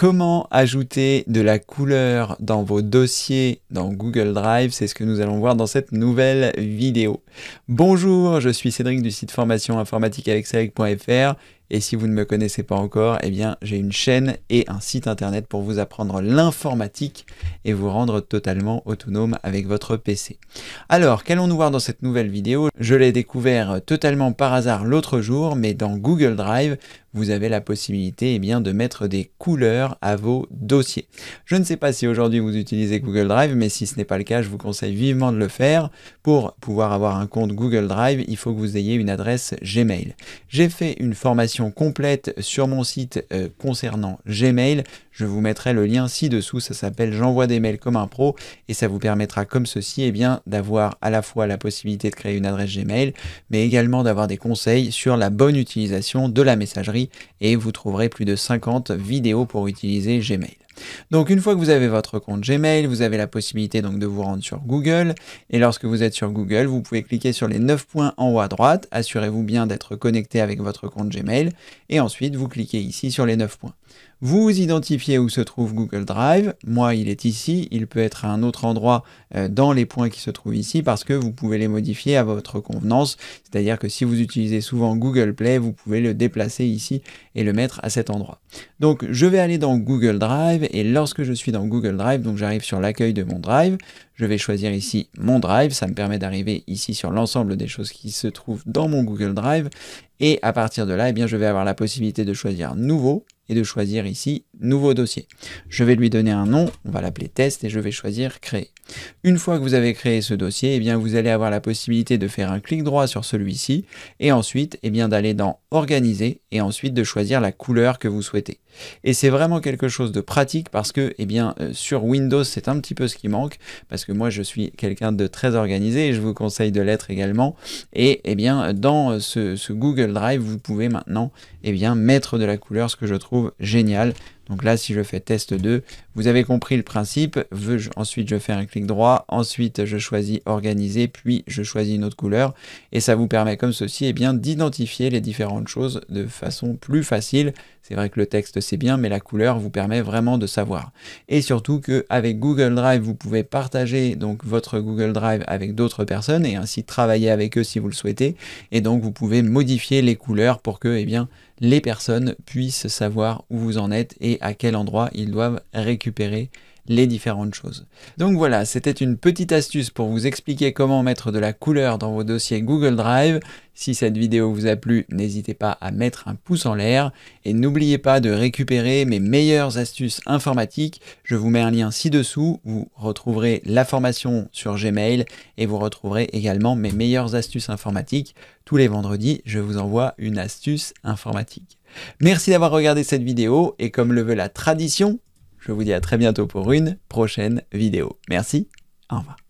Comment ajouter de la couleur dans vos dossiers dans Google Drive? C'est ce que nous allons voir dans cette nouvelle vidéo. Bonjour, je suis Cédric du site formation informatique avec Cédric.fr et si vous ne me connaissez pas encore, eh bien j'ai une chaîne et un site internet pour vous apprendre l'informatique et vous rendre totalement autonome avec votre PC. Alors, qu'allons-nous voir dans cette nouvelle vidéo? Je l'ai découvert totalement par hasard l'autre jour, mais dans Google Drive, vous avez la possibilité de mettre des couleurs à vos dossiers. Je ne sais pas si aujourd'hui vous utilisez Google Drive, mais si ce n'est pas le cas, je vous conseille vivement de le faire. Pour pouvoir avoir un compte Google Drive, il faut que vous ayez une adresse Gmail. J'ai fait une formation complète sur mon site concernant Gmail. Je vous mettrai le lien ci-dessous, ça s'appelle J'envoie des mails comme un pro et ça vous permettra comme ceci d'avoir à la fois la possibilité de créer une adresse Gmail, mais également d'avoir des conseils sur la bonne utilisation de la messagerie et vous trouverez plus de 50 vidéos pour utiliser Gmail. Donc une fois que vous avez votre compte Gmail, vous avez la possibilité donc de vous rendre sur Google et lorsque vous êtes sur Google, vous pouvez cliquer sur les 9 points en haut à droite, assurez-vous bien d'être connecté avec votre compte Gmail et ensuite vous cliquez ici sur les 9 points. Vous identifiez où se trouve Google Drive, moi il est ici, il peut être à un autre endroit dans les points qui se trouvent ici parce que vous pouvez les modifier à votre convenance, c'est-à-dire que si vous utilisez souvent Google Play, vous pouvez le déplacer ici et le mettre à cet endroit. Donc je vais aller dans Google Drive et lorsque je suis dans Google Drive, donc j'arrive sur l'accueil de mon Drive, je vais choisir ici mon Drive, ça me permet d'arriver ici sur l'ensemble des choses qui se trouvent dans mon Google Drive et à partir de là, je vais avoir la possibilité de choisir Nouveau et de choisir ici Nouveau dossier. Je vais lui donner un nom, on va l'appeler Test et je vais choisir Créer. Une fois que vous avez créé ce dossier, vous allez avoir la possibilité de faire un clic droit sur celui-ci et ensuite d'aller dans Organiser et ensuite de choisir la couleur que vous souhaitez. Et c'est vraiment quelque chose de pratique parce que sur Windows c'est un petit peu ce qui manque parce que moi je suis quelqu'un de très organisé et je vous conseille de l'être également et dans ce Google Drive vous pouvez maintenant mettre de la couleur, ce que je trouve génial. Donc là, si je fais test 2, vous avez compris le principe. Ensuite, je fais un clic droit. Ensuite, je choisis organiser, puis je choisis une autre couleur. Et ça vous permet comme ceci d'identifier les différentes choses de façon plus facile. C'est vrai que le texte, c'est bien, mais la couleur vous permet vraiment de savoir. Et surtout qu'avec Google Drive, vous pouvez partager donc votre Google Drive avec d'autres personnes et ainsi travailler avec eux si vous le souhaitez. Et donc, vous pouvez modifier les couleurs pour que les personnes puissent savoir où vous en êtes et à quel endroit ils doivent récupérer les différentes choses. Donc voilà, c'était une petite astuce pour vous expliquer comment mettre de la couleur dans vos dossiers Google Drive. Si cette vidéo vous a plu, n'hésitez pas à mettre un pouce en l'air et n'oubliez pas de récupérer mes meilleures astuces informatiques. Je vous mets un lien ci-dessous, vous retrouverez la formation sur Gmail et vous retrouverez également mes meilleures astuces informatiques. Tous les vendredis, je vous envoie une astuce informatique. Merci d'avoir regardé cette vidéo et comme le veut la tradition, je vous dis à très bientôt pour une prochaine vidéo. Merci, au revoir.